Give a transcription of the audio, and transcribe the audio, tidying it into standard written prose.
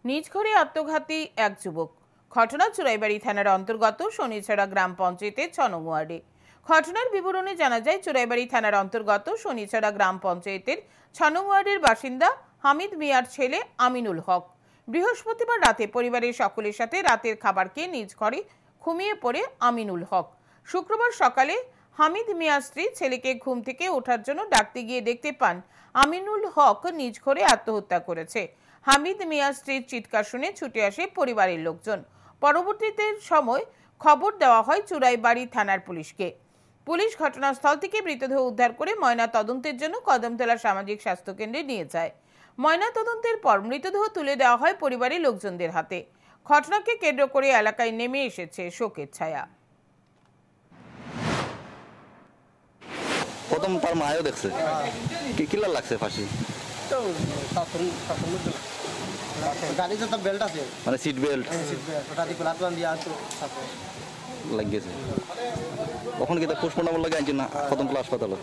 নিজ ঘরে আত্মঘাতী এক যুবক। ঘটনা চুরাইবাড়ি থানার অন্তর্গত শনিছড়া গ্রাম পঞ্চায়েতের ৬ নং ওয়ার্ডে। ঘটনার বিবরণে জানা যায়, চুরাইবাড়ি থানার অন্তর্গত শনিছড়া গ্রাম পঞ্চায়েতের ৬ নং ওয়ার্ডের বাসিন্দা হামিদ মিয়ার ছেলে আমিনুল হক বৃহস্পতিবার রাতে পরিবারের সকলের সাথে রাতের খাবার খেয়ে নিজ ঘরে ঘুমিয়ে পড়ে আমিনুল হক শুক্রবার সকালে হামিদ মিয়ার স্ত্রী ছেলেকে ঘুম থেকে ওঠার জন্য ডাকতে গিয়ে দেখতে পান আমিনুল হক নিজ ঘরে আত্মহত্যা করেছে। হামিদ মিয়ার স্ত্রীর চিৎকার শুনে ছুটে আসে পরিবারের লোকজন। পরবর্তীতে সময় খবর দেওয়া হয় চুরাইবাড়ি থানার পুলিশকে। পুলিশ ঘটনাস্থল থেকে মৃতদেহ উদ্ধার করে ময়না তদন্তের জন্য কদমতলা সামাজিক স্বাস্থ্য কেন্দ্রে নিয়ে যায়। ময়না তদন্তের পর মৃতদেহ তুলে দেওয়া হয় পরিবারের লোকজনদের হাতে। ঘটনাকে কেন্দ্র করে এলাকায় নেমে এসেছে শোকের ছায়া। প্রথম তার মায়ও দেখছে কি কিলার লাগছে ফাঁসি গাড়িতে তো বেল্ট আছে, মানে সিট বেল্ট ওটা দিয়ে লাতবান দিয়ে আসতো লাগিয়েছে। কখন কি পোস্টমর্টম লাগে আনছি না কদমতলা হাসপাতালে।